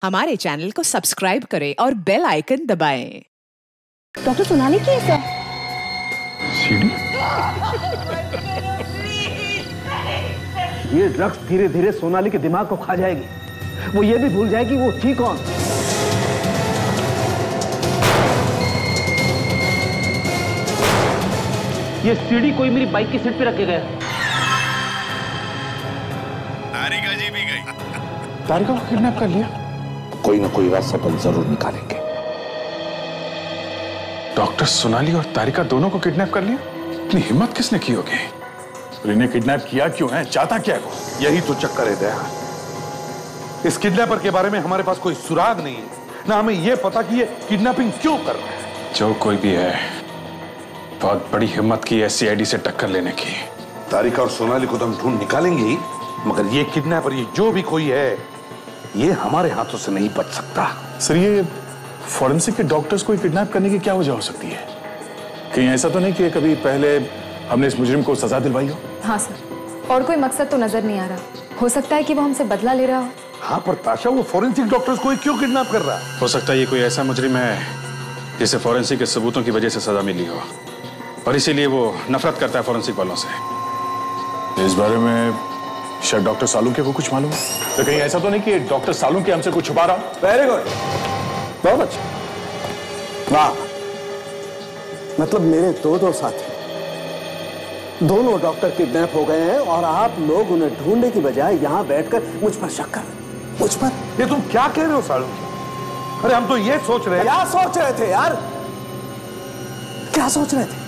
हमारे चैनल को सब्सक्राइब करें और बेल आइकन दबाएं। डॉक्टर सोनाली की है सर। ये ड्रग्स धीरे धीरे सोनाली के दिमाग को खा जाएगी। वो ये भी भूल जाएगी वो थी कौन। ये सीढ़ी कोई मेरी बाइक की सीट पे रख के गया। तारिका जी भी गई। तारिका को किडनैप कर लिया। कोई ना कोई रास्ता तो जरूर निकालेंगे। डॉक्टर सोनाली और तारिका दोनों को किडनैप कर लिया। इतनी हिम्मत किसने की होगी? और इन्हें किडनैप किया क्यों है? चाहता क्या है वो? यही तो चक्कर है दया। इस किडनैपर के बारे में हमारे पास कोई सुराग नहीं है, ना हमें यह पता कि ये किडनैपिंग क्यों कर रहा है। जो कोई भी है, बहुत बड़ी हिम्मत की है सीआईडी से टक्कर लेने की। तारिका और सोनाली को तो हम ढूंढ निकालेंगे ही, मगर ये किडनैपर, ये जो भी कोई है, ये हमारे हाथों से नहीं बच सकता। सर, ये फॉरेंसिक के डॉक्टर्स को किडनैप करने की क्या वजह हो सकती है? कहीं ऐसा तो नहीं कि कभी पहले हमने इस मुजरिम को सजा दिलवाई हो? हाँ सर, और कोई मकसद तो नजर नहीं आ रहा। हो सकता है कि वो हमसे बदला ले रहा हो। हाँ, पर ताशा, वो फॉरेंसिक डॉक्टर्स को क्यों किडनैप कर रहा है? हो सकता है ये कोई ऐसा मुजरिम है जिसे फॉरेंसिक के सबूतों की वजह से सजा मिली हो, और इसीलिए वो नफरत करता है फॉरेंसिक वालों से। इस बारे में शायद डॉक्टर सालुंके को कुछ मालूम है। तो कहीं ऐसा तो नहीं कि डॉक्टर सालुंके हमसे कुछ छुपा रहा हो? वेरी गुड, बहुत अच्छा। वाह, मतलब मेरे दो साथी, दोनों डॉक्टर किडनैप हो गए हैं और आप लोग उन्हें ढूंढने की बजाय यहां बैठकर मुझ पर शक कर रहे। मुझ पर? ये तुम क्या कह रहे हो सालू? अरे हम तो ये सोच रहे हैं। क्या सोच रहे थे यार? क्या सोच रहे थे?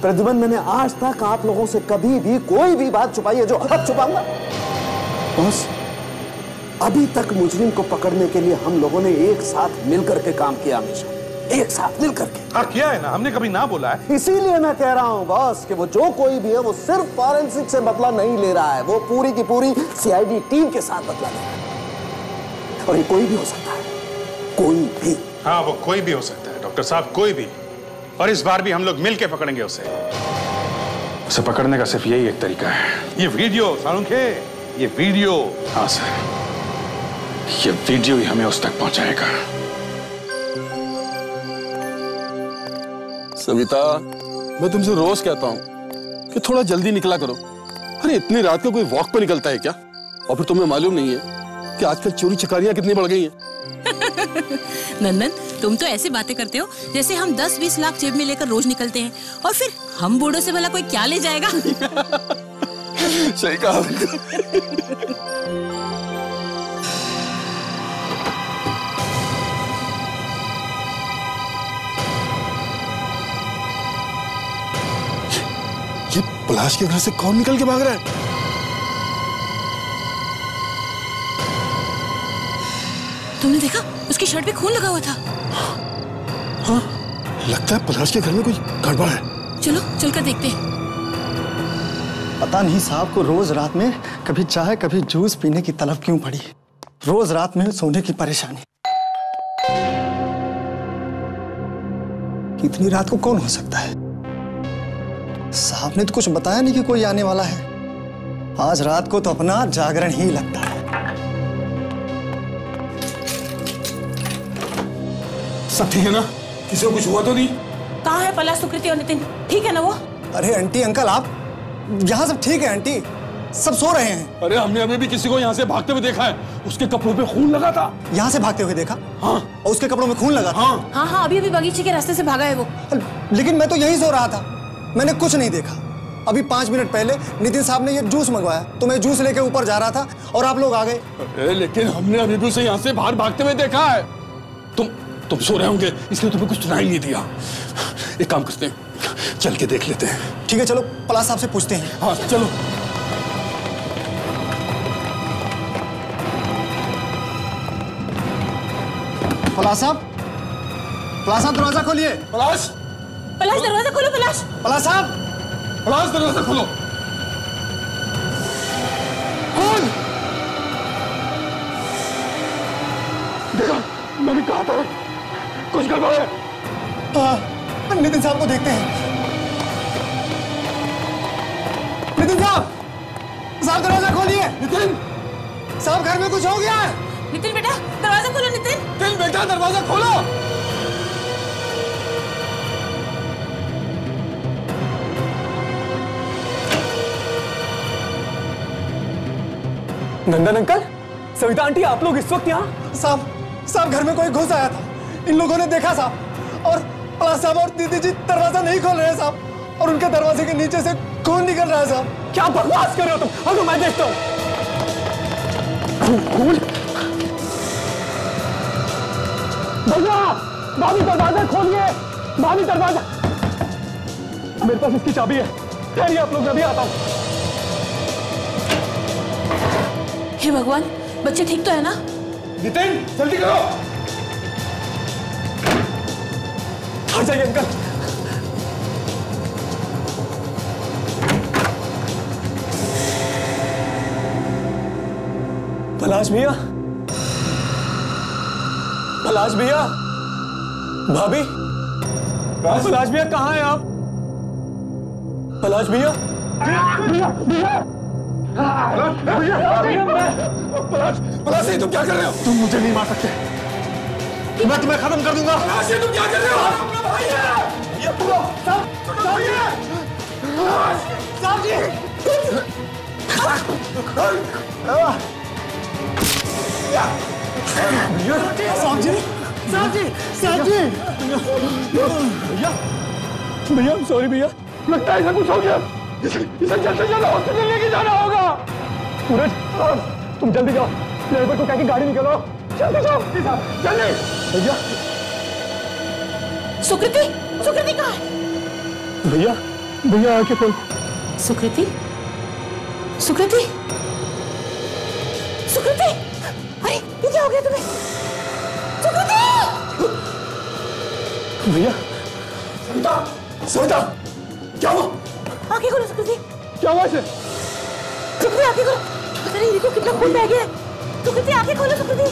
प्रद्युमन, मैंने आज तक आप लोगों से कभी भी कोई भी बात छुपाई है जो अब छुपाऊंगा? बस अभी तक मुजरिम को पकड़ने के लिए हम लोगों ने एक साथ मिलकर के काम किया, हमेशा एक साथ मिलकर के। हाँ, किया है ना, हमने कभी ना बोला है। इसीलिए मैं कह रहा हूं बॉस कि वो जो कोई भी है वो सिर्फ फॉरेंसिक से बदला नहीं ले रहा है, वो पूरी की पूरी सीआईडी टीम के साथ बदला ले रहा है। और ये कोई भी हो सकता है, कोई भी। हाँ, वो कोई भी हो सकता है डॉक्टर साहब, कोई भी। और इस बार भी हम लोग मिलके पकड़ेंगे उसे पकड़ने का सिर्फ यही एक तरीका है। ये वीडियो सालुंके, ये वीडियो। हाँ सर, ये वीडियो ही हमें उस तक पहुंचाएगा। सविता, मैं तुमसे रोज कहता हूँ कि थोड़ा जल्दी निकला करो। अरे इतनी रात को कोई वॉक पे निकलता है क्या? और फिर तुम्हें मालूम नहीं है कि आजकल चोरी चकारियां कितनी बढ़ गई हैं। नंदन, तुम तो ऐसी बातें करते हो जैसे हम 10-20 लाख जेब में लेकर रोज निकलते हैं, और फिर हम बूढ़ों से भला कोई क्या ले जाएगा? सही कहा। ये पलाश के घर से कौन निकल के भाग रहा है? तुमने देखा? उसकी शर्ट पे खून लगा हुआ था। हाँ, लगता है पलाश के घर में कोई गड़बड़ है। चलो चलकर देखते हैं। पता नहीं साहब को रोज रात में कभी चाय कभी जूस पीने की तलब क्यों पड़ी। रोज रात में सोने की परेशानी। इतनी रात को कौन हो सकता है? साहब ने तो कुछ बताया नहीं कि कोई आने वाला है। आज रात को तो अपना जागरण ही लगता है। सब ठीक है ना? किसी को कुछ हुआ तो नहीं? कहाँ है पलाश, सुकृति और नितिन? ठीक है ना वो? अरे आंटी अंकल, आप यहाँ सब ठीक है? आंटी सब सो रहे हैं। अरे हमने अभी भी किसी को यहाँ से भागते हुए देखा है। उसके कपड़ों पे खून लगा था। यहाँ से भागते हुए देखा? हाँ। और उसके कपड़ों में खून लगा था? हाँ हाँ हाँ, अभी बगीचे के रास्ते से भागा है वो। लेकिन मैं तो यहीं सो रहा था, मैंने कुछ नहीं देखा। अभी 5 मिनट पहले नितिन साहब ने ये जूस मंगवाया तो मैं जूस लेके ऊपर जा रहा था और आप लोग आ गए। लेकिन हमने अभी भी उसे यहाँ से बाहर भागते हुए देखा है। तुम सो रहे होंगे इसलिए तुम्हें कुछ सुनाई नहीं दिया। एक काम करते हैं, चल के देख लेते हैं। ठीक है, चलो पलाश साहब से पूछते हैं। हाँ चलो। पलाश साहब, दरवाजा खोलिए। पलाश दरवाजा खोलो। पलाश साहब, दरवाजा खोलो। कौन? देखा, मैंने कहा था कुछ गड़बड़ है। नितिन साहब को देखते हैं। नितिन साहब, दरवाजा खोलिए। नितिन, साहब घर में कुछ हो गया है। नितिन बेटा दरवाजा खोलो। नितिन बेटा दरवाजा खोलो। नंदन अंकल, सविता आंटी, आप लोग इस वक्त यहाँ? साहब घर में कोई घुस आया था, इन लोगों ने देखा साहब, और पलाश साहब और दीदी जी दरवाजा नहीं खोल रहे हैं साहब, और उनके दरवाजे के नीचे से खून निकल रहा है साहब। क्या बकवास कर रहे हो तुम? अगर मैं देखता हूँ। खून? भैया, भाभी दरवाजा खोलिए, भाभी दरवाजा। मेरे पास इसकी चाबी है, ठहरिए आप लोग, मैं भी आता हूँ। हे भगवान, बच्चे ठीक तो है ना? नितिन, जल्दी करो। हट जाइए अंकल। पलाश भैया, पलाश भैया, भाभी, पलाश भैया कहाँ हैं आप? पलाश भैया, पलाश, तुम क्या कर रहे हो? तुम मुझे नहीं मार सकते, मैं तुम्हें खत्म कर दूंगा। पलाश, तुम क्या कर रहे हो? अपना भाई है। ये पूरा साहब जी, भैया सॉरी भैया, लगता है ऐसा कुछ हो गया। इसे जल्दी जल्दी हॉस्पिटल लेके जाना होगा। सूरज, तुम जल्दी जाओ, ड्राइवर को कह के गाड़ी निकालो। जल्दी जाओ जल्दी। भैया, सुकृति, सुकृति कहाँ है? भैया भैया आके खोल। सुकृति, सुकृति, सुकृति, अरे ये क्या हो गया तुम्हें? सुकृति! भैया, सविता, क्या हुआ? आंखें खोलो सुकृति। क्या हुआ इसे? सुकृति आंखें खोलो, पता नहीं देखो कितना खून बह गया है। सुकृति आंखें खोलो सुकृति।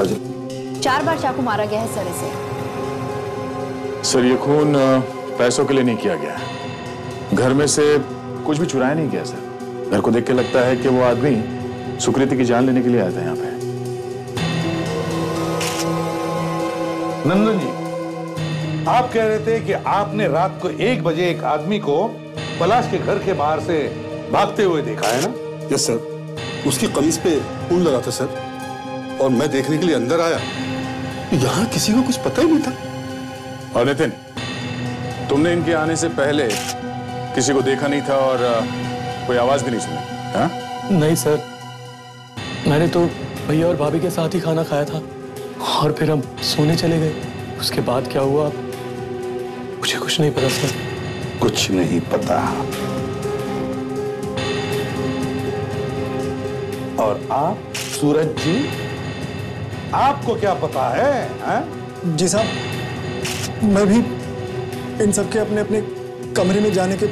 जी, 4 बार चाकू मारा गया है सर इसे। सर ये खून पैसों के लिए नहीं किया गया, घर में से कुछ भी चुराया नहीं गया सर। घर को देख के लगता है कि वो आदमी सुकृति की जान लेने के लिए आया था यहाँ पे। नंदन जी, आप कह रहे थे कि आपने रात को 1 बजे एक आदमी को पलाश के घर के बाहर से भागते हुए देखा है ना? यस सर, उसकी कमीज पे खून लगा था सर, और मैं देखने के लिए अंदर आया, यहां किसी को कुछ पता ही नहीं था। और नितिन, तुमने इनके आने से पहले किसी को देखा नहीं था और कोई आवाज भी नहीं सुनी? हाँ? नहीं सर, मैंने तो भैया और भाभी के साथ ही खाना खाया था, और फिर हम सोने चले गए। उसके बाद क्या हुआ मुझे कुछ नहीं पता सर। कुछ नहीं पता? और आप सूरज जी, आपको क्या पता है? जी साहब, मैं भी इन सबके अपने अपने कमरे में जाने के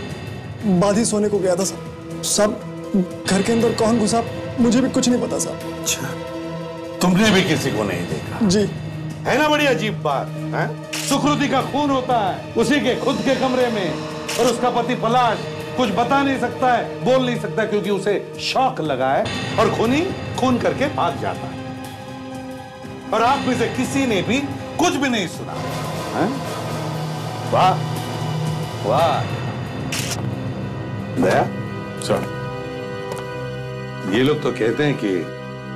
बाद ही सोने को गया था साहब। सब घर के अंदर कौन घुसा मुझे भी कुछ नहीं पता साहब। अच्छा, तुमने भी किसी को नहीं देखा? जी। है ना बड़ी अजीब बात है? सुकृति का खून होता है उसी के खुद के कमरे में, और उसका पति पलाश कुछ बता नहीं सकता है, बोल नहीं सकता, क्योंकि उसे शौक लगा है, और खूनी खून करके भाग जाता है। और आप में से किसी ने भी कुछ भी नहीं सुना है? वाह वाह। दया सर, ये लोग तो कहते हैं कि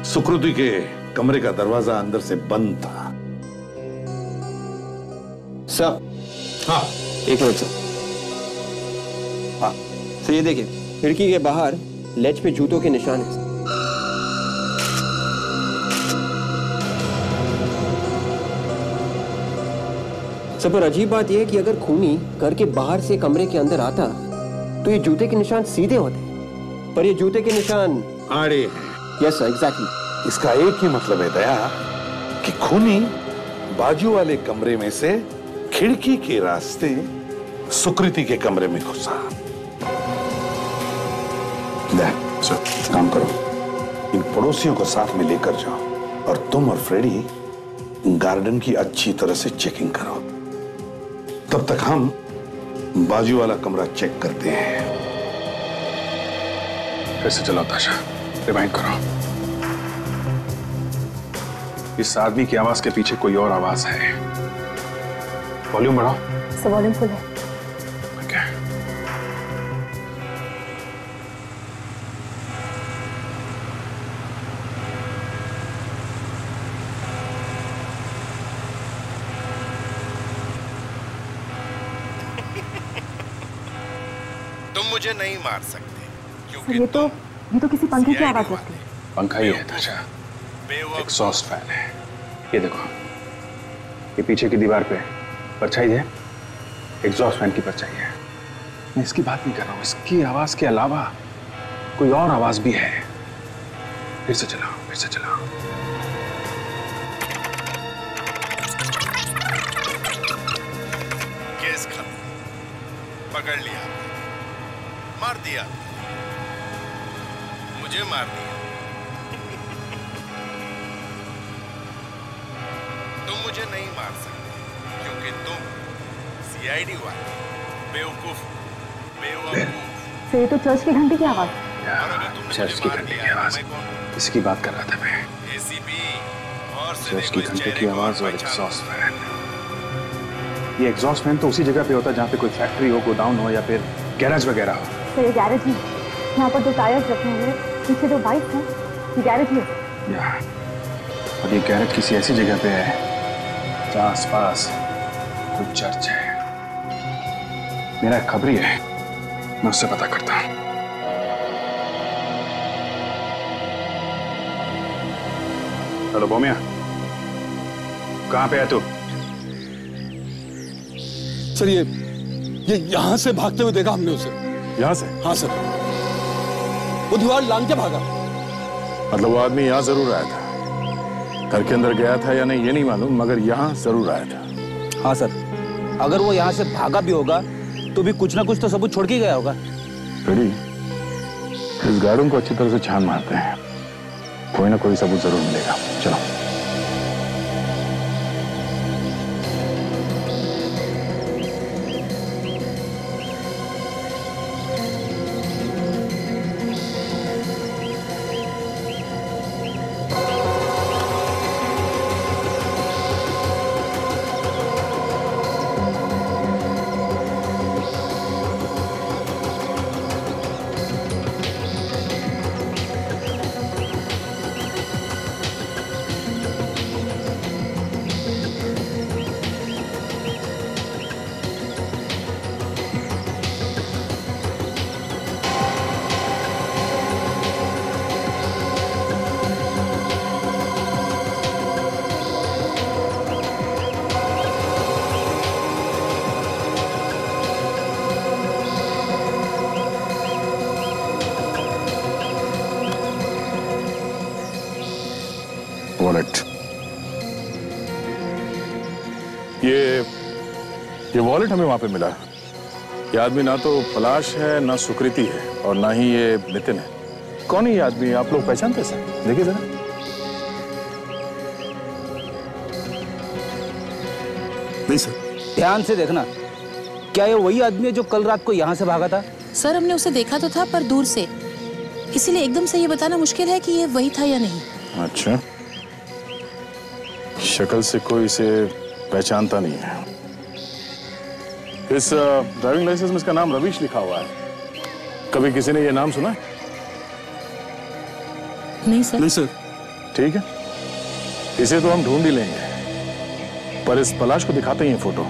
सुकृति के कमरे का दरवाजा अंदर से बंद था। सर, हाँ, एक मिनट सर। हाँ सर, ये देखिए, खिड़की के बाहर लेज पे जूतों के निशान हैं। सर, पर अजीब बात यह है कि अगर खूनी घर के बाहर से कमरे के अंदर आता तो ये जूते के निशान सीधे होते, पर ये जूते के निशान आड़े हैं। Yes sir, exactly. इसका एक ही मतलब है दया कि खूनी बाजू वाले कमरे में से खिड़की के रास्ते सुकृति के कमरे में घुसा। ले सर, काम करो, इन पड़ोसियों को साथ में लेकर जाओ और तुम और फ्रेडी गार्डन की अच्छी तरह से चेकिंग करो। तब तक हम बाजू वाला कमरा चेक करते हैं। फिर से चलाओ ताशा, रिवाइंड करो। इस आदमी की आवाज के पीछे कोई और आवाज है। वॉल्यूम बढ़ाओ। सब वॉल्यूम फुल है। ओके। तुम मुझे नहीं मार सकते क्योंकि ये तो किसी पंखे की आवाज लगती है। पंखा ही है ताशा, एग्जॉस्ट फैन है। ये देखो, ये पीछे की दीवार पे परछाई है, एग्जॉस्ट फैन की परछाई है। मैं इसकी बात नहीं कर रहा हूँ, इसकी आवाज के अलावा कोई और आवाज भी है। फिर से चलाओ, फिर से चलाओ। केस खत्म, पकड़ लिया, मार दिया, मुझे मार दिया। तुम मुझे नहीं मार सकते क्योंकि तुम सीआईडी वाले बेवकूफ तो ये तो चर्च की घंटी की आवाज। चर्च की घंटी की आवाज, इसकी बात कर रहा था मैं। एसीपी और चर्च की घंटी की आवाज और एग्जॉस्ट फैन। ये एग्जॉस्ट फैन तो उसी जगह पे होता है जहाँ पे कोई फैक्ट्री हो, गोडाउन हो या फिर गैरेज वगैरह हो। तो ये गैरेज ही, यहाँ पर 2 टायर्स रखे हुए, पीछे 2 बाइक्स हैं, ये गैरेज ही है। और ये गैरेज किसी ऐसी जगह पे है जहाँ आसपास कोई चर्च है। मेरा एक खबरी है, मैं उससे पता करता हूँ। हेलो बोमिया, कहाँ पे है तू? सर ये यहां से भागते हुए देखा हमने उसे। यहां से? हाँ सर, वो दीवार लांग के भागा। मतलब वो आदमी यहाँ जरूर आया था, घर के अंदर गया था या नहीं ये नहीं मालूम, मगर यहाँ जरूर आया था। हाँ सर, अगर वो यहाँ से भागा भी होगा तो भी कुछ ना कुछ तो सबूत छोड़ के गया होगा। फ्रेडी, इस गार्डन को अच्छी तरह से छान मारते हैं, कोई ना कोई सबूत जरूर मिलेगा। चलो। वॉलेट, ये वॉलेट हमें वहां पे मिला। ये आदमी ना तो पलाश है, ना सुकृति है, और ना ही ये नितिन है। कौन है ये आदमी? आप लोग पहचानते हैं सर? देखिए जरा। नहीं सर। ध्यान से देखना, क्या ये वही आदमी है जो कल रात को यहाँ से भागा था? सर, हमने उसे देखा तो था पर दूर से, इसीलिए एकदम से ये बताना मुश्किल है कि ये वही था या नहीं। अच्छा, शक्ल से कोई इसे पहचानता नहीं है। इस ड्राइविंग लाइसेंस में इसका नाम रवीश लिखा हुआ है। कभी किसी ने ये नाम सुना है? नहीं सर। नहीं सर। ठीक है, इसे तो हम ढूंढ ही लेंगे, पर इस पलाश को दिखाते ही ये फोटो,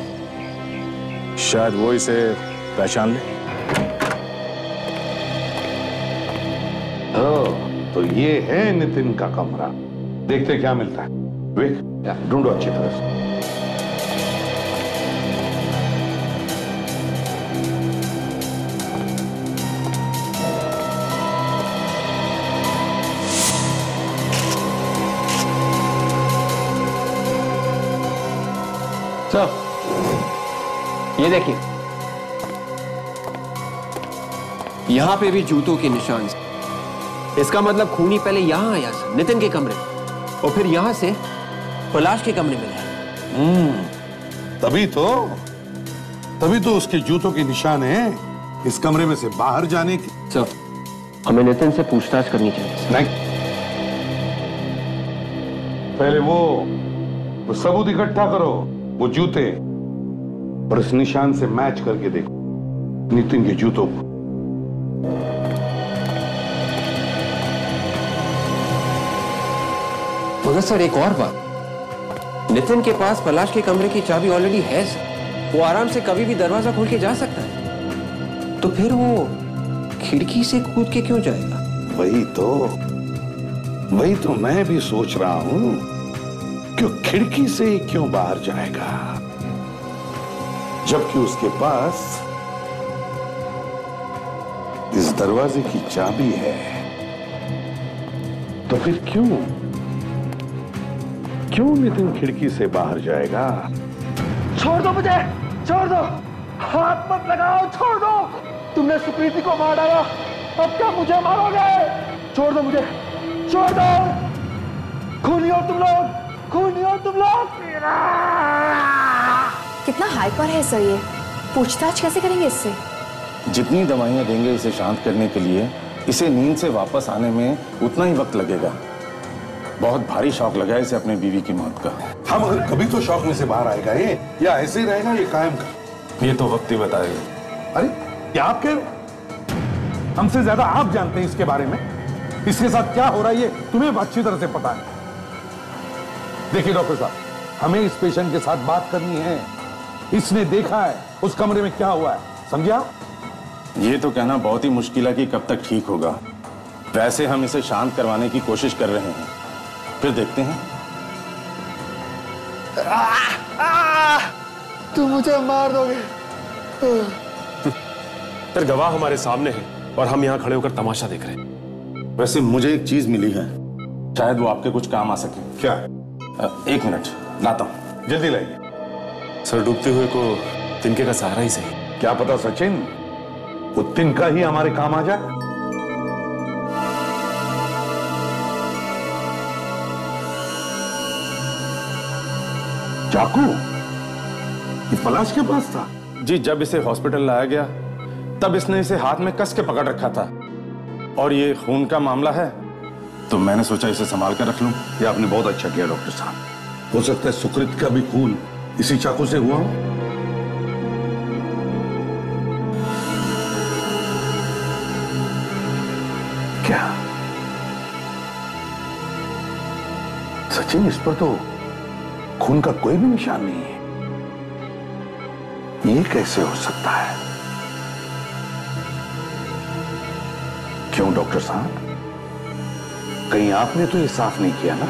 शायद वो इसे पहचान ले। तो ये है नितिन का कमरा। देखते क्या मिलता है। वेख, ढूंढो अच्छी तरह से। ये देखिए, यहां पे भी जूतों के निशान। इसका मतलब खूनी पहले यहाँ आया सर, नितिन के कमरे में, और फिर यहाँ से पलाश के कमरे में गया। तभी तो उसके जूतों के निशान हैं इस कमरे में से बाहर जाने के। सर, हमें नितिन से पूछताछ करनी चाहिए। नहीं, पहले वो सबूत इकट्ठा करो, वो जूते और इस निशान से मैच करके देखो नितिन के जूतों को। मगर सर एक और बात, नितिन के पास पलाश के कमरे की चाबी ऑलरेडी है सर। वो आराम से कभी भी दरवाजा खोल के जा सकता है, तो फिर वो खिड़की से कूद के क्यों जाएगा? वही तो मैं भी सोच रहा हूं कि खिड़की से ही क्यों बाहर जाएगा, जबकि उसके पास इस दरवाजे की चाबी है। तो फिर क्यों नितिन खिड़की से बाहर जाएगा? छोड़ दो मुझे, छोड़ दो, हाथ मत लगाओ, छोड़ दो। तुमने सुप्रीति को मार डाला, अब क्या मुझे मारोगे? छोड़ दो मुझे, छोड़ दो। खूनी हो तुम लोग, खूनी हो तुम लोग। कितना हाइपर है सर ये, पूछताछ कैसे करेंगे इससे? जितनी दवाइयां देंगे इसे शांत करने के लिए, इसे नींद से वापस आने में उतना ही वक्त लगेगा। बहुत भारी शौक लगा है इसे अपनी बीवी की मौत का। हम अगर कभी तो शौक में से बाहर आएगा ये, या ऐसे ही रहेगा ये कायम का? ये तो वक्त ही बताएगा। अरे क्या आप कह रहे? हमसे ज्यादा आप जानते हैं इसके बारे में। इसके साथ क्या हो रहा है ये तुम्हें अच्छी तरह से पता है। देखिए डॉक्टर साहब, हमें इस पेशेंट के साथ बात करनी है। इसने देखा है उस कमरे में क्या हुआ है, समझे आप? ये तो कहना बहुत ही मुश्किल है कि कब तक ठीक होगा। वैसे हम इसे शांत करवाने की कोशिश कर रहे हैं, फिर देखते हैं। तुम मुझे मार दोगे। फिर गवाह हमारे सामने है और हम यहाँ खड़े होकर तमाशा देख रहे हैं। वैसे मुझे एक चीज मिली है, शायद वो आपके कुछ काम आ सके। क्या? एक मिनट लाता हूं, जल्दी लाइए। सर, डूबते हुए को तिनके का सहारा ही सही। क्या पता सचिन, वो तिनका ही हमारे काम आ जाए। चाकू ये पलाश के पास था? जी, जब इसे हॉस्पिटल लाया गया तब इसने इसे हाथ में कस के पकड़ रखा था, और ये खून का मामला है तो मैंने सोचा इसे संभाल कर रख लूं। ये आपने बहुत अच्छा किया डॉक्टर साहब। हो सकता है सुकृति का भी खून इसी चाकू से हुआ हो। क्या सचिन, इस पर तो खून का कोई भी निशान नहीं है। ये कैसे हो सकता है? क्यों डॉक्टर साहब, कहीं आपने तो ये साफ नहीं किया ना?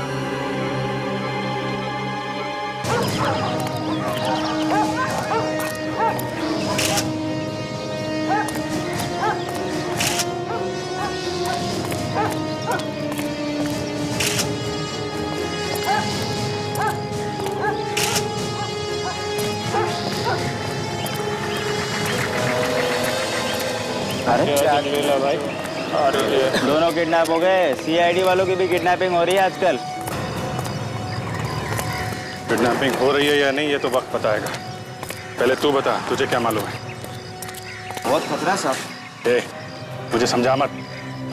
भाई, दोनों किडनैप हो गए। सीआईडी वालों की भी किडनैपिंग हो रही है आजकल। किडनैपिंग हो रही है या नहीं ये तो वक्त बताएगा। पहले तू बता, तुझे क्या मालूम है? बहुत खतरा साहब। मुझे समझा मत,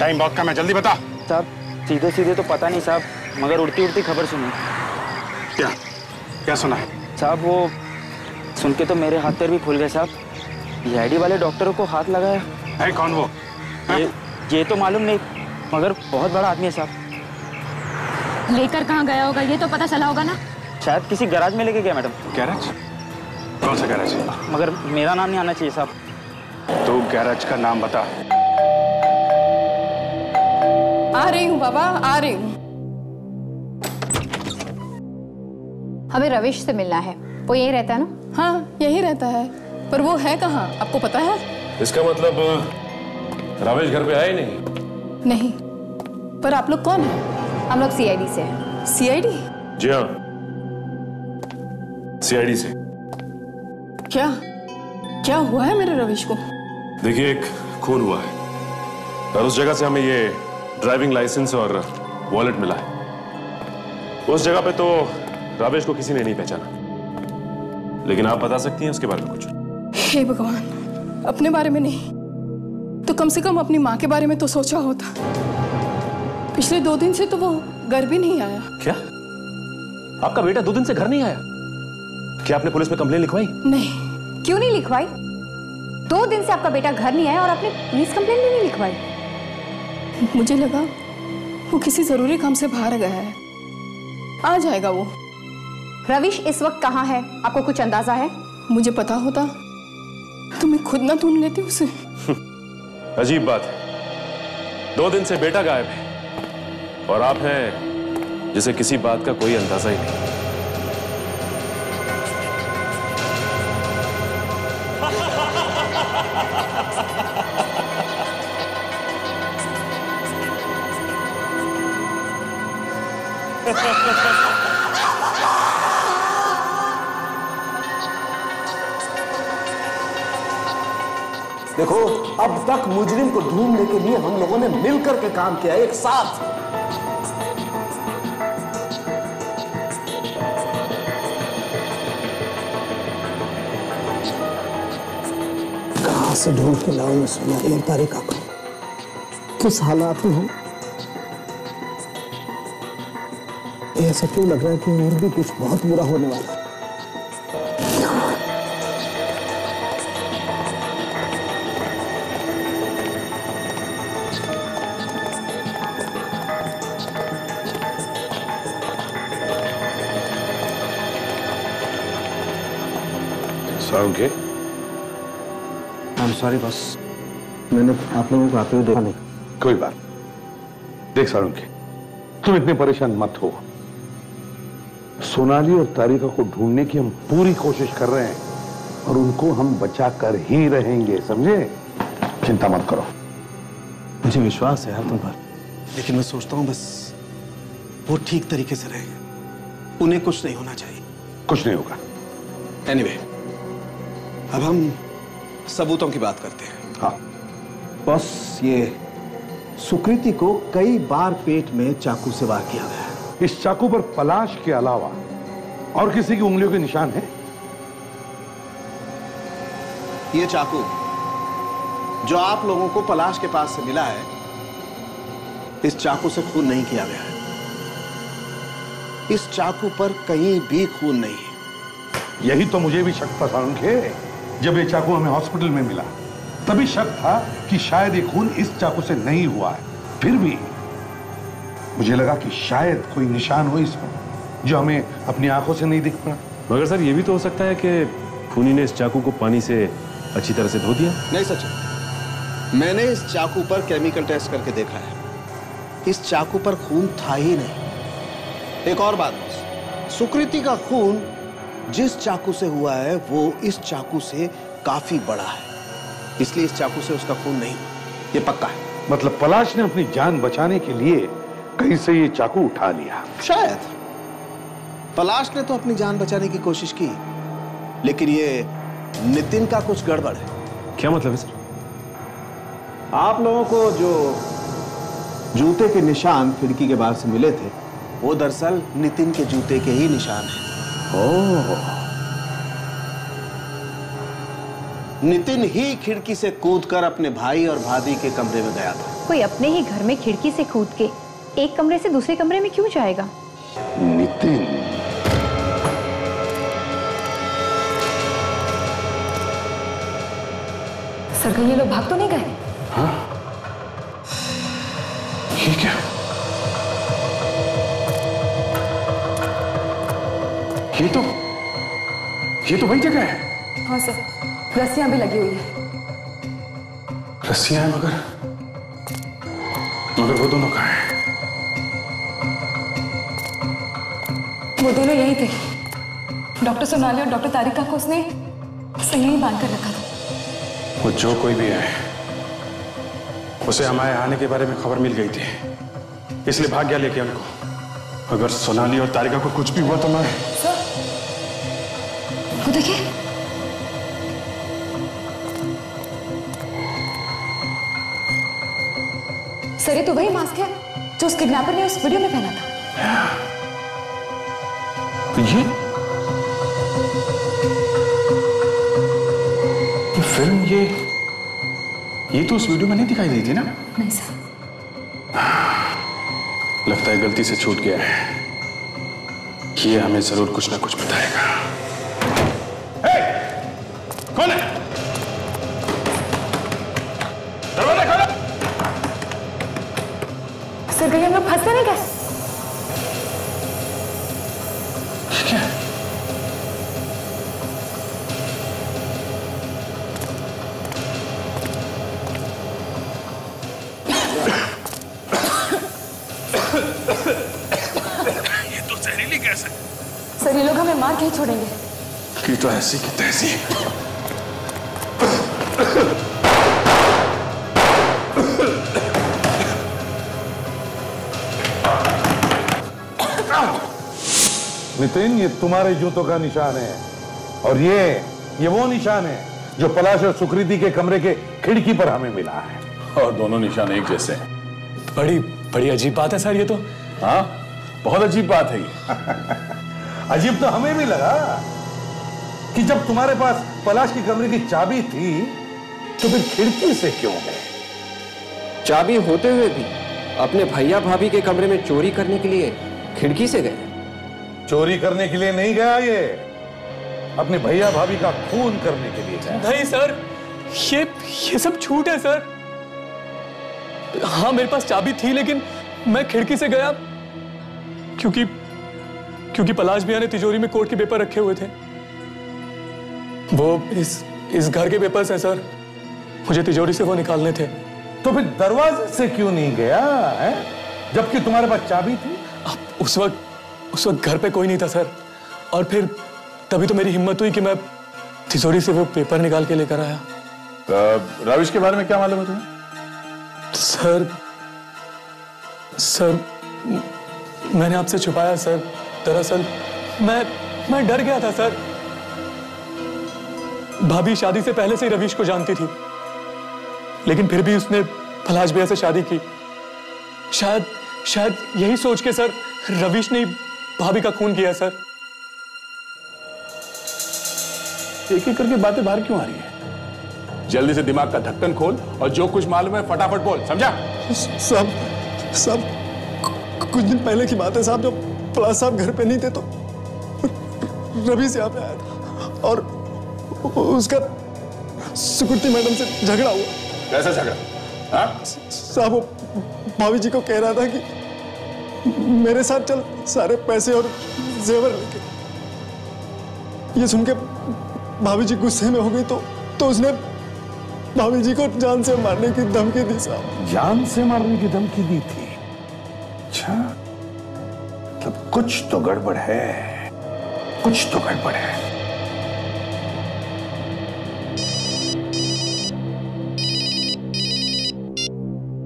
टाइम बहुत कम है, जल्दी बता। साहब सीधे सीधे तो पता नहीं साहब, मगर उड़ती उड़ती खबर सुनी। क्या सुना है? साहब वो सुन के तो मेरे हाथ पैर भी खुल गए साहब। सीआईडी वाले डॉक्टरों को हाथ लगाया है। कौन वो? ये तो मालूम नहीं, मगर बहुत बड़ा आदमी है साहब। लेकर कहाँ गया होगा ये तो पता चला होगा ना? शायद किसी गैराज में लेके गया मैडम। गैराज? कौन सा गैराज? मगर मेरा नाम नहीं आना चाहिए साहब। तो गैराज का नाम बता। आ रही हूँ बाबा, आ रही हूँ। हमें रविश से मिलना है, वो यही रहता है ना? हाँ यही रहता है, पर वो है कहाँ आपको पता है? इसका मतलब रमेश घर पे आए नहीं? नहीं, पर आप लोग कौन हैं? हम लोग सीआईडी से हैं। सीआईडी? जी हाँ, सीआईडी से। क्या हुआ है मेरे रविश को? देखिए, एक खून हुआ है और उस जगह से हमें ये ड्राइविंग लाइसेंस और वॉलेट मिला है। उस जगह पे तो रावेश को किसी ने नहीं पहचाना, लेकिन आप बता सकती हैं उसके बारे में कुछ? हे भगवान, अपने बारे में नहीं तो कम से कम अपनी माँ के बारे में तो सोचा होता। पिछले 2 दिन से तो वो घर भी नहीं आया। क्या? आपका बेटा 2 दिन से घर नहीं आया? क्या आपने पुलिस में कंप्लेन लिखवाई? नहीं। क्यों नहीं लिखवाई? 2 दिन से आपका बेटा घर नहीं आया और आपने पुलिस कंप्लेन भी नहीं लिखवाई? मुझे लगा वो किसी जरूरी काम से बाहर गया है, आ जाएगा वो। रविश इस वक्त कहाँ है, आपको कुछ अंदाजा है? मुझे पता होता तो मैं खुद ना ढूंढ लेती उसे। अजीब बात है, 2 दिन से बेटा गायब है और आप हैं जिसे किसी बात का कोई अंदाजा ही नहीं। देखो, अब तक मुजरिम को ढूंढने के लिए हम लोगों ने मिलकर के काम किया, एक साथ। कहां से ढूंढ के लाऊं मैं सोनाली और तारिका को? किस हालात में हूं? ऐसा क्यों लग रहा है कि और भी कुछ बहुत बुरा होने वाला है? सारुंखे, आई एम सॉरी बॉस, मैंने आप लोगों को आते हुए देखा नहीं। कोई बात। देख सारुंखे, तुम इतने परेशान मत हो। सोनाली और तारिका को ढूंढने की हम पूरी कोशिश कर रहे हैं और उनको हम बचा कर ही रहेंगे, समझे? चिंता मत करो। मुझे विश्वास है यार तुम पर, लेकिन मैं सोचता हूँ बस वो ठीक तरीके से रहेंगे, उन्हें कुछ नहीं होना चाहिए। कुछ नहीं होगा। एनीवे, अब हम सबूतों की बात करते हैं। हाँ बॉस, ये सुकृति को कई बार पेट में चाकू से वार किया गया है। इस चाकू पर पलाश के अलावा और किसी की उंगलियों के निशान हैं? ये चाकू जो आप लोगों को पलाश के पास से मिला है, इस चाकू से खून नहीं किया गया है। इस चाकू पर कहीं भी खून नहीं है। यही तो मुझे भी शक था सारुंखे। जब ये चाकू हमें हॉस्पिटल में मिला तभी शक था कि शायद ये खून इस चाकू से नहीं हुआ है। फिर भी मुझे लगा कि शायद कोई निशान हो इसमें जो हमें अपनी आंखों से नहीं दिख पड़ा। मगर सर, ये भी तो हो सकता है कि खूनी ने इस चाकू को पानी से अच्छी तरह से धो दिया। नहीं सचिन, मैंने इस चाकू पर केमिकल टेस्ट करके देखा है, इस चाकू पर खून था ही नहीं। एक और बात, सुकृति का खून जिस चाकू से हुआ है वो इस चाकू से काफी बड़ा है, इसलिए इस चाकू से उसका खून नहीं हुआ, ये पक्का है। मतलब पलाश ने अपनी जान बचाने के लिए कहीं से ये चाकू उठा लिया। शायद पलाश ने तो अपनी जान बचाने की कोशिश की, लेकिन ये नितिन का कुछ गड़बड़ है। क्या मतलब है सर? आप लोगों को जो जूते के निशान खिड़की के बाहर से मिले थे, वो दरअसल नितिन के जूते के ही निशान हैं। नितिन ही खिड़की से कूदकर अपने भाई और भाभी के कमरे में गया था। कोई अपने ही घर में खिड़की से कूद के एक कमरे से दूसरे कमरे में क्यों जाएगा? नितिन, सर कहीं ये लोग भाग तो नहीं गए? हाँ? ये क्या? ये तो वही जगह है। हाँ सर, रस्सियां भी लगी हुई है। रस्सियां हैं मगर वो दोनों कहाँ हैं? वो दोनों यही थे। डॉक्टर सोनाली और डॉक्टर तारिका को उसने सही ही बांध कर रखा था। वो जो कोई भी है, उसे हमारे आने के बारे में खबर मिल गई थी, इसलिए भाग गया लेके उनको। अगर सोनाली और तारिका को कुछ भी हुआ तो मैं... सर, वो देखिए, सर ये तो वही मास्क है जो उस किडनैपर ने उस वीडियो में पहना था। ये फिल्म ये तो उस वीडियो में नहीं दिखाई दी थी ना? नहीं सर। लगता है गलती से छूट गया है। ये हमें जरूर कुछ ना कुछ बताएगा। कौन है? दरवाजा खोलो। सर कहीं हम लोग फंसते नहीं क्या? ये तो जहरीली गैस है। सर ये लोग हमें मार के ही छोड़ेंगे। की तो ऐसी की तैसी। नितिन, ये तुम्हारे जूतों का निशान है और ये वो निशान है जो पलाश और सुकृति के कमरे के खिड़की पर हमें मिला है। और दोनों निशान एक जैसे हैं। बड़ी बड़ी अजीब बात है सर ये तो। हाँ, बहुत अजीब बात है ये। अजीब तो हमें भी लगा कि जब तुम्हारे पास पलाश के कमरे की चाबी थी तो फिर खिड़की से क्यों गए? चाबी होते हुए भी अपने भैया भाभी के कमरे में चोरी करने के लिए खिड़की से गए। चोरी करने के लिए नहीं गया, ये अपने भैया भाभी का खून करने के लिए गया। नहीं सर, ये सब झूठ है सर। हाँ मेरे पास चाबी थी लेकिन मैं खिड़की से गया क्योंकि पलाश भैया ने तिजोरी में कोर्ट के पेपर रखे हुए थे। वो इस घर के पेपर्स हैं सर, मुझे तिजोरी से वो निकालने थे। तो फिर दरवाजे से क्यों नहीं गया है? जबकि तुम्हारे पास चाबी थी। उस वक्त घर पे कोई नहीं था सर, और फिर तभी तो मेरी हिम्मत हुई कि मैं तिजोरी से वो पेपर निकाल के लेकर आया। रविश के बारे में क्या मालूम है तुम्हें? सर मैंने आपसे छुपाया सर। दरअसल मैं डर गया था सर। भाभी शादी से पहले से ही रवीश को जानती थी, लेकिन फिर भी उसने पलाश भैया से शादी की। शायद यही सोच के सर रवीश ने भाभी का खून किया सर। एक एक करके बातें बाहर क्यों आ रही है? जल्दी से दिमाग का ढक्कन खोल और जो कुछ मालूम है फटाफट बोल, समझा? सब कुछ दिन पहले की बात है साहब। जब पलाश साहब घर पे नहीं थे तो रवीश यहाँ पे आया था और उसका सुकृति मैडम से झगड़ा हुआ। कैसा झगड़ा? हाँ? साहब वो भाभी जी को कह रहा था कि मेरे साथ चल सारे पैसे और जेवर लेके। ये सुन के भाभी जी गुस्से में हो गई तो उसने भाभी जी को जान से मारने की धमकी दी साहब। जान से मारने की धमकी दी थी? अच्छा, तब कुछ तो गड़बड़ है, कुछ तो गड़बड़ है।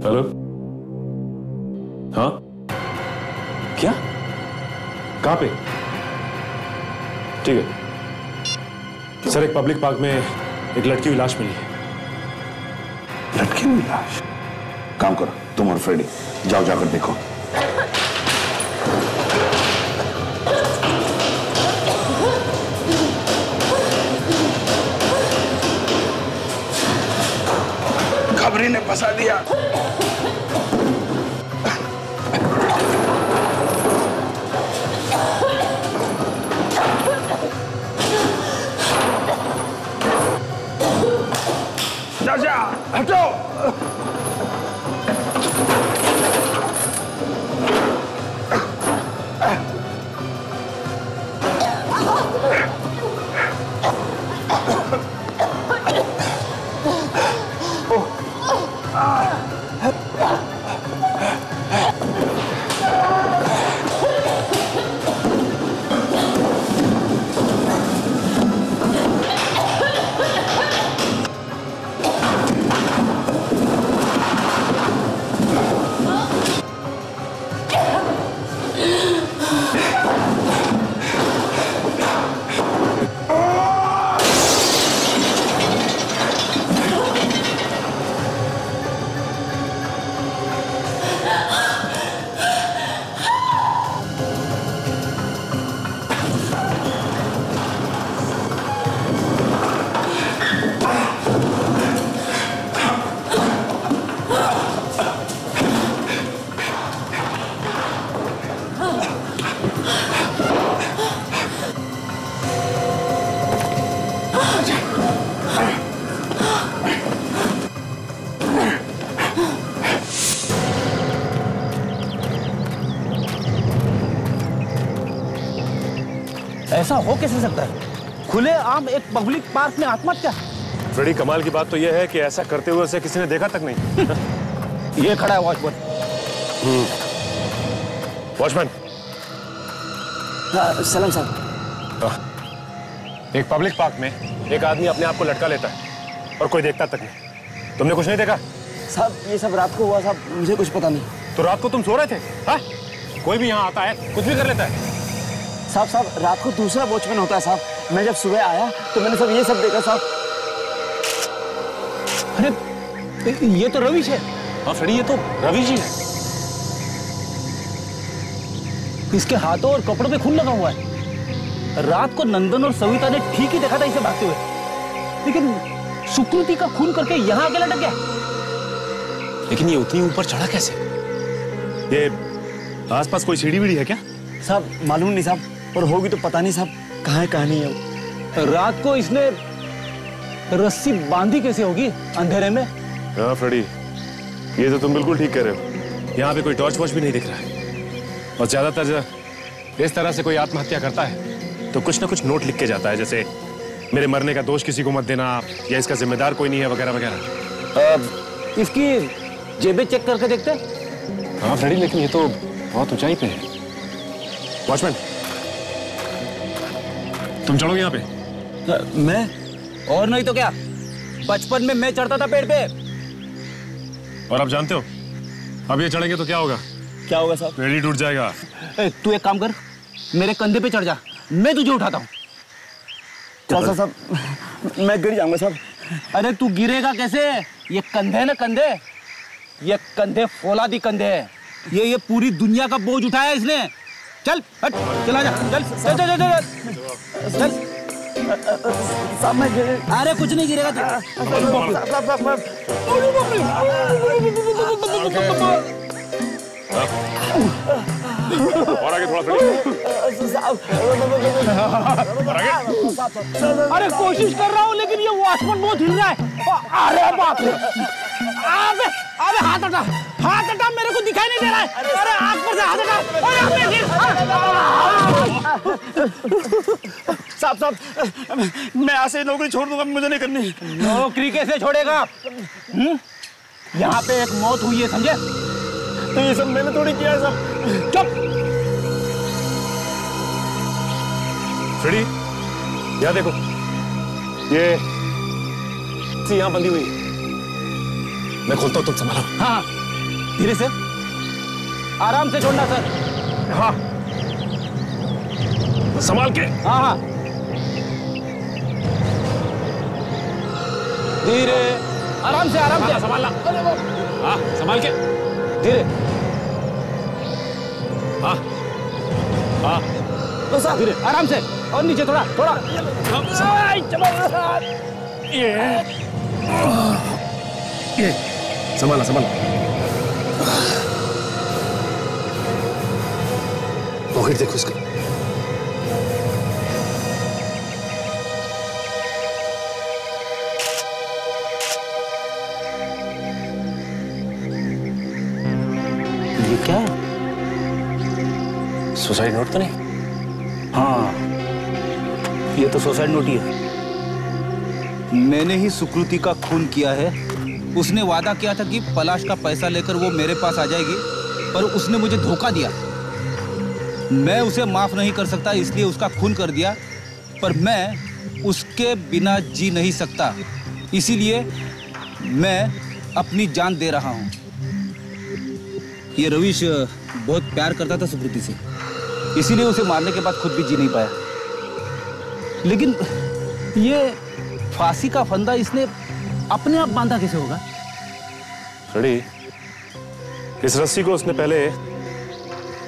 हेलो, हाँ क्या? कहाँ पे? ठीक है सर, एक पब्लिक पार्क में एक लड़की हुई लाश मिली है। लड़की हुई लाश? काम करो तुम और फ्रेडी, जाओ जाकर देखो। खबरी ने फंसा दिया। जा हटो। ऐसा हो कैसे सकता है? खुले आम एक पब्लिक पार्क में आत्महत्या। फ्रेडी, कमाल की बात तो यह है कि ऐसा करते हुए उसे किसी ने देखा तक नहीं। ये खड़ा है वॉचमैन। वॉचमैन। सलाम साहब। एक पब्लिक पार्क में एक आदमी अपने आप को लटका लेता है और कोई देखता तक नहीं। तुमने कुछ नहीं देखा? साहब ये सब रात को हुआ साहब, मुझे कुछ पता नहीं। तो रात को तुम सो रहे थे? हाँ? कोई भी यहाँ आता है कुछ भी कर लेता है। साहब रात को दूसरा वॉचमैन होता है साहब। मैं जब सुबह आया तो मैंने सब ये सब देखा साहब। अरे ये तो रविश है। हाँ फ्रेडी, ये तो रवि जी है। इसके हाथों और कपड़ों पे खून लगा हुआ है। रात को नंदन और सविता ने ठीक ही देखा था इसे भागते हुए, लेकिन सुकृति का खून करके यहाँ आके लटक गया। लेकिन ये उतनी ऊपर चढ़ा कैसे? ये आसपास कोई सीढ़ी वीढ़ी है क्या? साहब मालूम नहीं साहब, और होगी तो पता नहीं साहब कहाँ है कहाँ नहीं है। रात को इसने रस्सी बांधी कैसे होगी अंधेरे में? हाँ फ्रेडी, ये तो तुम बिल्कुल ठीक कह रहे हो। यहाँ पे कोई टॉर्च वॉर्च भी नहीं दिख रहा है, और ज्यादातर जब इस तरह से कोई आत्महत्या करता है तो कुछ ना कुछ नोट लिख के जाता है, जैसे मेरे मरने का दोष किसी को मत देना, या इसका जिम्मेदार कोई नहीं है, वगैरह वगैरह। इसकी जेबें चेक करके देखते? हाँ फ्रेडी, लेकिन ये तो बहुत ऊंचाई पे है। वॉचमैन, तुम चढ़ोगे यहाँ पे? मैं? और नहीं तो क्या, बचपन में मैं चढ़ता था पेड़ पे। और आप जानते हो अब ये चढ़ेंगे तो क्या होगा? क्या होगा साहब? पेड़ ही टूट जाएगा। तू एक काम कर, मेरे कंधे पे चढ़ जा, मैं तुझे उठाता हूँ। साहब मैं गिर जाऊंगा साहब। अरे तू गिरेगा कैसे? ये कंधे ना कंधे, ये कंधे फौलादी कंधे है। ये पूरी दुनिया का बोझ उठाया इसने। चल हट, चला जा, चल चल चल चल चल। साहब मैं अरे कुछ नहीं गिरेगा। और आगे थोड़ा अरे कोशिश कर रहा हूँ, लेकिन ये वॉचमैन बहुत हिल रहा है। अरे बाप रे, अबे अबे हाथ हटा, मेरे को दिखाई नहीं दे रहा है। अरे आग पर से हाथ हटा। साहब मैं यहाँ से नौकरी छोड़ दूंगा, मुझे नहीं करनी। नौकरी कैसे छोड़ेगा? यहाँ पे एक मौत हुई है, समझे? तो ये सब मैंने थोड़ी किया है सब। चुप। फ्रेडी, यहाँ देखो, ये यहाँ बंधी हुई। मैं खोलता हूँ, तुम संभालो। हाँ धीरे से, आराम से छोड़ना सर। हाँ संभाल के। हाँ हाँ धीरे, आराम से आराम से संभालना। हाँ संभाल के, धीरे। हाँ हाँ तो साहब धीरे, आराम से, और नीचे थोड़ा थोड़ा। ये संभाला संभाला। पॉकेट देखो इसका। ये क्या है? सुसाइड नोट तो नहीं? हाँ ये तो सुसाइड नोट ही है। मैंने ही सुकृति का खून किया है। उसने वादा किया था कि पलाश का पैसा लेकर वो मेरे पास आ जाएगी, पर उसने मुझे धोखा दिया। मैं उसे माफ नहीं कर सकता, इसलिए उसका खून कर दिया, पर मैं उसके बिना जी नहीं सकता, इसीलिए मैं अपनी जान दे रहा हूँ। ये रविश बहुत प्यार करता था सुकृति से, इसीलिए उसे मारने के बाद खुद भी जी नहीं पाया। लेकिन ये फांसी का फंदा इसने अपने आप बांधा कैसे होगा? फ्रेडी, इस रस्सी को उसने पहले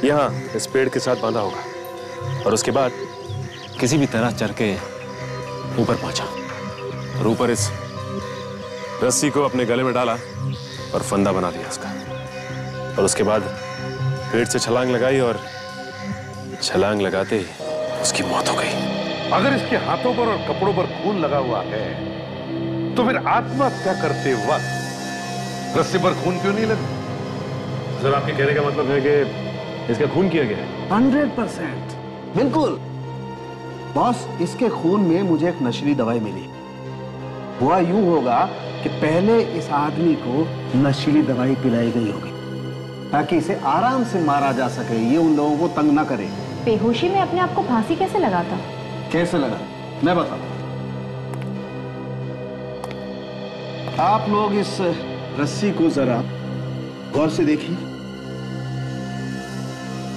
यहाँ इस पेड़ के साथ बांधा होगा, और उसके बाद किसी भी तरह चढ़ के ऊपर पहुंचा, और ऊपर इस रस्सी को अपने गले में डाला और फंदा बना दिया उसका, और उसके बाद पेड़ से छलांग लगाई, और छलांग लगाते ही उसकी मौत हो गई। अगर इसके हाथों पर और कपड़ों पर खून लगा हुआ है, तो फिर आत्महत्या करते वक्त रस्सी पर खून क्यों नहीं लगा? सर आपके कहने का मतलब है कि इसका खून किया गया है? 100% बिल्कुल। बॉस, इसके खून में मुझे एक नशीली दवाई मिली। हुआ यूं होगा कि पहले इस आदमी को नशीली दवाई पिलाई गई होगी ताकि इसे आराम से मारा जा सके, ये उन लोगों को तंग ना करे। बेहोशी में अपने आप को फांसी कैसे लगाता? कैसे लगा मैं बताता हूं। आप लोग इस रस्सी को जरा गौर से देखिए।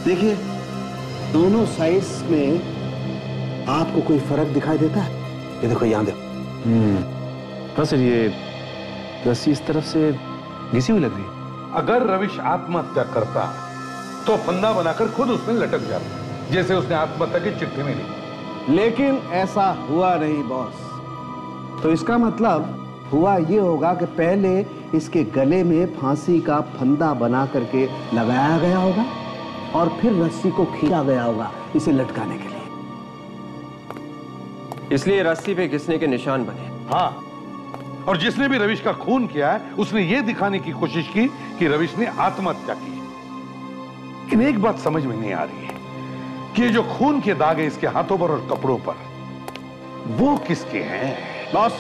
देखिए दोनों साइड्स में आपको कोई फर्क दिखाई देता है? ये देखो, यहां देखो। हाँ सर, ये रस्सी इस तरफ से घिसी हुई लग रही है। अगर रविश आत्महत्या करता तो फंदा बनाकर खुद उसमें लटक जाता, जैसे उसने आत्महत्या की चिट्ठी में लिखी। लेकिन ऐसा हुआ नहीं बॉस। तो इसका मतलब हुआ ये होगा कि पहले इसके गले में फांसी का फंदा बना करके लगाया गया होगा और फिर रस्सी को खींचा गया होगा इसे लटकाने के लिए। इसलिए रस्सी पे घिसने के निशान बने। हाँ, और जिसने भी रविश का खून किया है उसने ये दिखाने की कोशिश की कि रविश ने आत्महत्या की। लेकिन एक बात समझ में नहीं आ रही है कि जो खून के दाग है इसके हाथों पर और कपड़ों पर, वो किसके हैं? बॉस,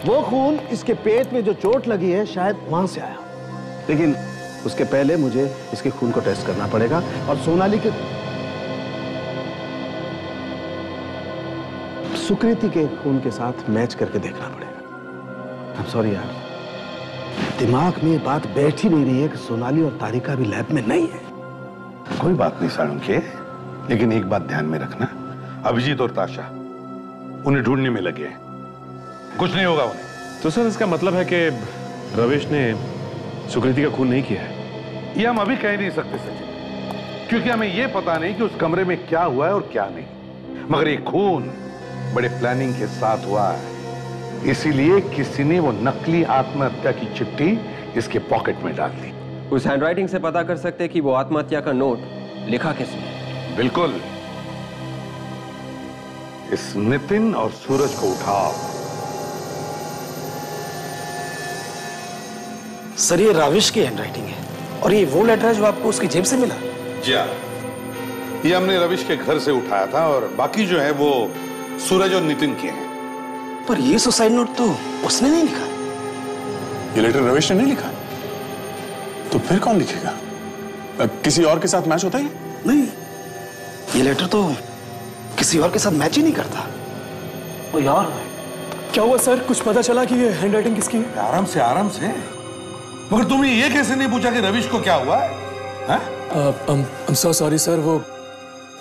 वो खून इसके पेट में जो चोट लगी है शायद वहां से आया, लेकिन उसके पहले मुझे इसके खून को टेस्ट करना पड़ेगा और सोनाली के सुकृति के खून के साथ मैच करके देखना पड़ेगा। I'm sorry यार, दिमाग में बात बैठ ही नहीं रही है कि सोनाली और तारिका भी लैब में नहीं है। कोई बात नहीं साळुंखे, लेकिन एक बात ध्यान में रखना, अभिजीत और ताशा उन्हें ढूंढने में लगे हैं, कुछ नहीं होगा उन्हें। तो सर इसका मतलब है कि रविश ने सुकृति का खून नहीं किया है? ये हम अभी कह नहीं सकते सचिन, क्योंकि हमें यह पता नहीं कि उस कमरे में क्या हुआ है और क्या नहीं। मगर ये खून बड़े प्लानिंग के साथ हुआ है, इसीलिए किसी ने वो नकली आत्महत्या की चिट्ठी इसके पॉकेट में डाल दी। उस हैंडराइटिंग से पता कर सकते हैं कि वो आत्महत्या का नोट लिखा किसने। बिल्कुल। इस नितिन और सूरज को उठाओ। सर, ये राविश की हैंडराइटिंग है और ये वो लेटर है जो आपको उसकी जेब से मिला? जी हाँ, ये हमने रविश के घर से उठाया था और बाकी जो है वो सूरज और नितिन के हैं। पर ये सुसाइड नोट तो उसने नहीं लिखा। ये लेटर रविश ने नहीं लिखा, तो फिर कौन लिखेगा? किसी और के साथ मैच होता है? नहीं, ये लेटर तो किसी और के साथ मैच ही नहीं करता। तो यार क्या हुआ सर, कुछ पता चला कि ये हैंडराइटिंग किसकी है? आराम से आराम से। मगर तुमने ये कैसे नहीं पूछा कि रविश को क्या हुआ है? I'm so sorry सर, वो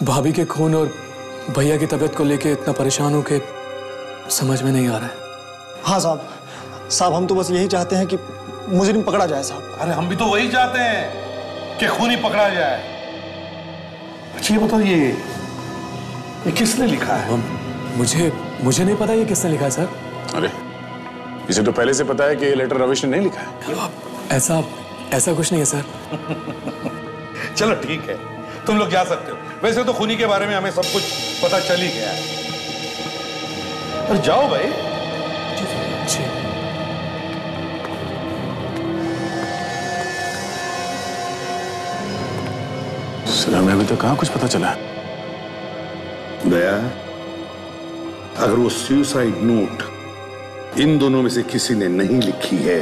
भाभी के खून और भैया की तबीयत को लेके इतना परेशान हो के समझ में नहीं आ रहा है। हाँ साहब, हम तो बस यही चाहते हैं कि मुजरिम पकड़ा जाए साहब। अरे हम भी तो वही चाहते हैं कि खूनी पकड़ा जाए। अच्छा ये बताओ, ये किसने लिखा है? मुझे नहीं पता ये किसने लिखा है सर। अरे इसे तो पहले से पता है कि ये लेटर रविश ने नहीं लिखा है। ऐसा कुछ नहीं है सर। चलो ठीक है, तुम लोग जा सकते हो। वैसे तो खूनी के बारे में हमें सब कुछ पता चल ही गया है। अरे जाओ भाई। जी। सर हमें अभी तक कहाँ कुछ पता चला? दया, अगर वो सुसाइड नोट इन दोनों में से किसी ने नहीं लिखी है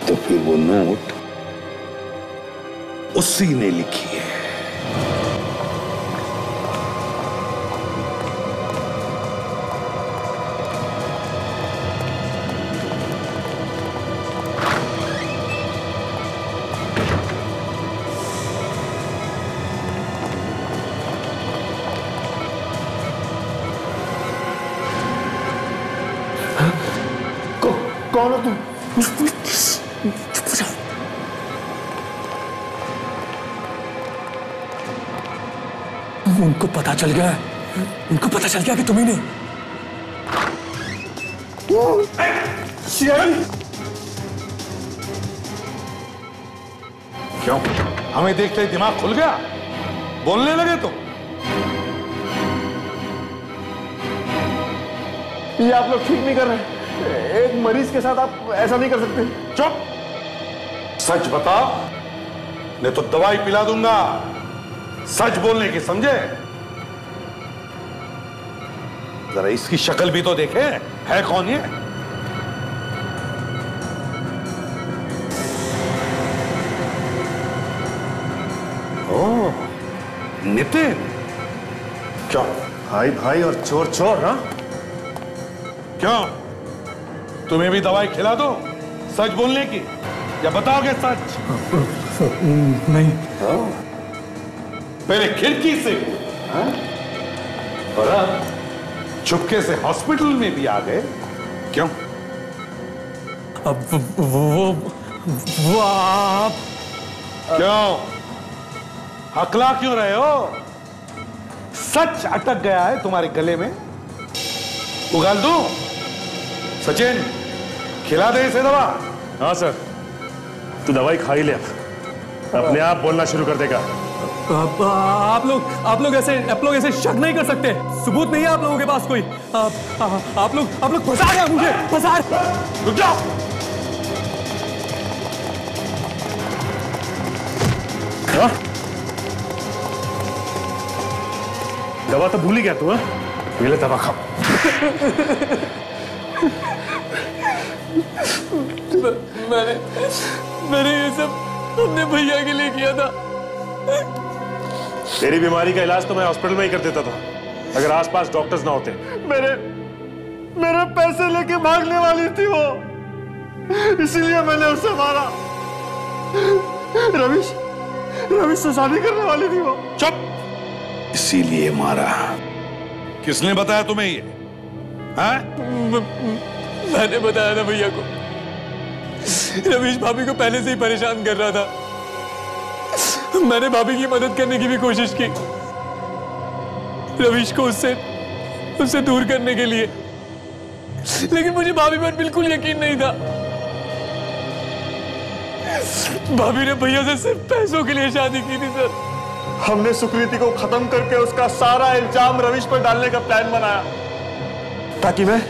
तो फिर वो नोट उसी ने लिखी है। कौन हो तुम? उनको पता चल गया कि तुम ही नहीं। क्यों? हमें देखते ही दिमाग खुल गया? बोलने लगे तुम? ये आप लोग ठीक नहीं कर रहे। एक मरीज के साथ आप ऐसा नहीं कर सकते। चुप! सच बताओ, नहीं तो दवाई पिला दूंगा। सच बोलने की, समझे? जरा इसकी शक्ल भी तो देखे, है कौन ये? ओह, नितिन। क्या भाई भाई और चोर चोर? हाँ, क्यों तुम्हें भी दवाई खिला दो सच बोलने की, या बताओगे सच? नहीं। पहले खिड़की से हाँ? और अब चुपके से हॉस्पिटल में भी आ गए, क्यों? अब वो आप क्यों हकला क्यों रहे हो? सच अटक गया है तुम्हारे गले में, उगाल दूं? सचिन, खिला दे इसे दवा। हाँ सर, तू दवाई खा ही ले, अपने आप बोलना शुरू कर देगा। आप लोग ऐसे शक नहीं कर सकते। सबूत नहीं है आप लोगों के पास कोई। आप लोग फंसा रहे हैं मुझे, फंसा रहे। रुक जाओ। हाँ? दवा तो भूल ही गया तू? पहले दवा खा। मैंने ये सब अपने भैया के लिए किया था। तेरी बीमारी का इलाज तो मैं हॉस्पिटल में ही कर देता था, अगर आसपास डॉक्टर्स ना होते। मेरे पैसे लेके भागने वाली थी वो, इसीलिए मैंने उसे मारा। रविश से शादी करने वाली थी वो। चुप। इसीलिए मारा। किसने बताया तुम्हें ये? हाँ? मैंने बताया था भैया को। रविश भाभी को पहले से ही परेशान कर रहा था। मैंने भाभी की मदद करने की भी कोशिश की, रविश को उससे दूर करने के लिए, लेकिन मुझे भाभी पर बिल्कुल यकीन नहीं था। भाभी ने भैया से सिर्फ पैसों के लिए शादी की थी सर। हमने सुकृति को खत्म करके उसका सारा इल्जाम रविश पर डालने का प्लान बनाया, ताकि मैं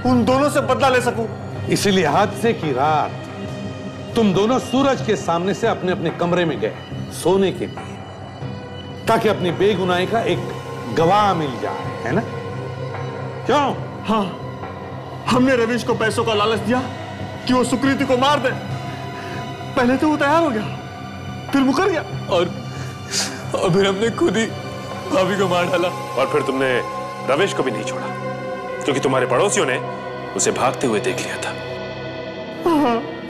उन दोनों से बदला ले सकूं। इसीलिए हादसे की रात तुम दोनों सूरज के सामने से अपने अपने कमरे में गए सोने के लिए, ताकि अपनी बेगुनाही का एक गवाह मिल जाए, है ना? क्यों? हाँ, हमने रविश को पैसों का लालच दिया कि वो सुकृति को मार दे। पहले तो वो तैयार हो गया, फिर मुकर गया, और फिर हमने खुद ही भाभी को मार डाला। और फिर तुमने रविश को भी नहीं छोड़ा, क्योंकि तुम्हारे पड़ोसियों ने उसे भागते हुए देख लिया था।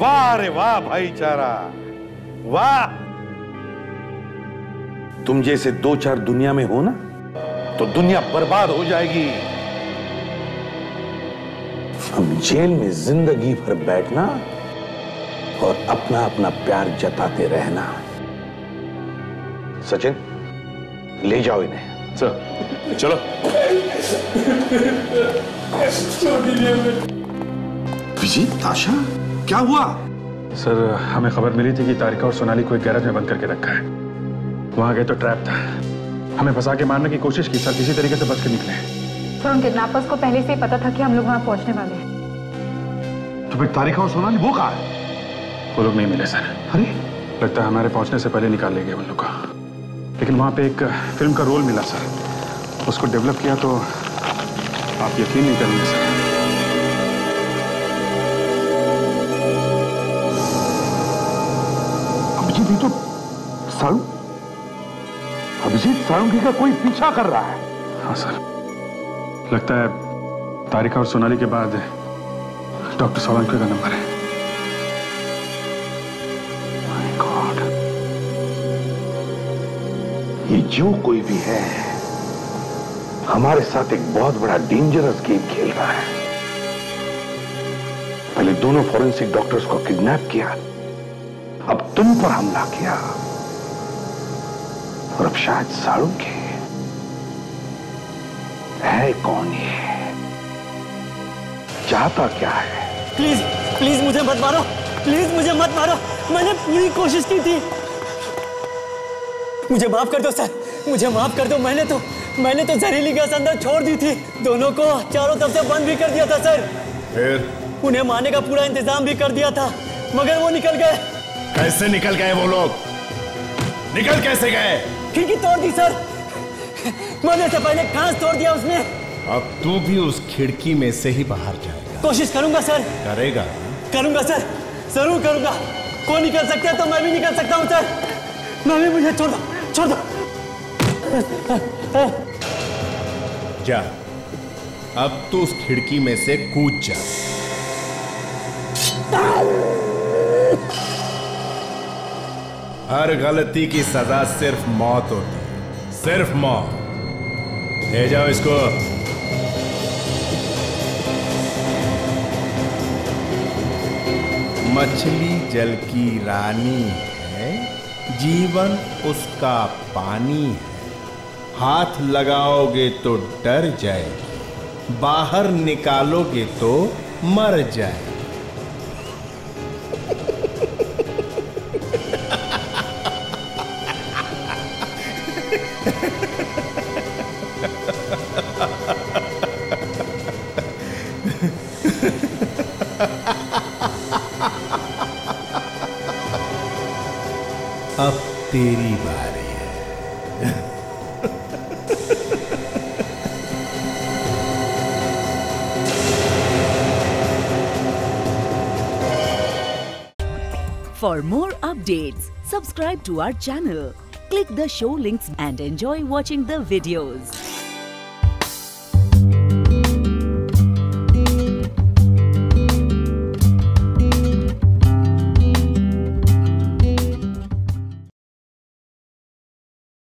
वाह रे वाह भाईचारा, वाह। तुम जैसे दो चार दुनिया में हो ना, तो दुनिया बर्बाद हो जाएगी। हम जेल में जिंदगी भर बैठना और अपना अपना प्यार जताते रहना। सचिन, ले जाओ इन्हें। सर, चलो। विजीत, आशा, क्या हुआ? सर, हमें खबर मिली थी कि तारिका और सोनाली को एक गैरेज में बंद करके रखा है। वहां गए तो ट्रैप था, हमें फंसा के मारने की कोशिश की सर, किसी तरीके से बच के निकले। सर, उन किडनैपर्स को पहले से ही पता था कि हम लोग वहां पहुंचने वाले हैं। तो फिर तारिका और सोनाली वो कहाँ है? वो लोग नहीं मिले सर। अरे, लगता है हमारे पहुंचने से पहले निकाल ले गए उन लोग का। लेकिन वहां पे एक फिल्म का रोल मिला सर, उसको डेवलप किया तो आप यकीन नहीं करेंगे सर। अभिजीत, ये तो अभिजीत साळुंखे का कोई पीछा कर रहा है। हाँ सर, लगता है तारिका और सोनाली के बाद डॉक्टर साळुंखे का नंबर है। माय गॉड, ये जो कोई भी है हमारे साथ एक बहुत बड़ा डेंजरस गेम खेल रहा है। पहले दोनों फॉरेंसिक डॉक्टर्स को किडनैप किया, अब तुम पर हमला किया, और अब शायद साळुंखे। है कौन ये? चाहता क्या है? प्लीज प्लीज मुझे मत मारो, प्लीज मुझे मत मारो, मैंने पूरी कोशिश की थी। मुझे माफ कर दो सर, मुझे माफ कर दो। मैंने तो जहरीली गैस अंदर छोड़ दी थी, दोनों को चारों तरफ से बंद भी कर दिया था सर। फिर उन्हें मारने का पूरा इंतजाम भी कर दिया था, मगर वो निकल गए। कैसे निकल गए वो लोग? निकल कैसे गए? खिड़की तोड़ दी सर, मरने से पहले कांच तोड़ दिया उसने। अब तू भी उस खिड़की में से ही बाहर जाएगा। कोशिश करूंगा सर। करेगा? करूंगा सर, जरूर करूंगा। कोई निकल सकता है तो मैं भी निकल सकता हूं सर। मैं भी, मुझे छोड़ दो, छोड़ दो। जा, अब तू उस खिड़की में से कूद जा। हर गलती की सजा सिर्फ मौत होती है, सिर्फ मौत। ले जाओ इसको। मछली जल की रानी है, जीवन उसका पानी है। हाथ लगाओगे तो डर जाएगी, बाहर निकालोगे तो मर जाएगी। अब तेरी बारी है। For more updates, subscribe to our channel, click the show links and enjoy watching the videos.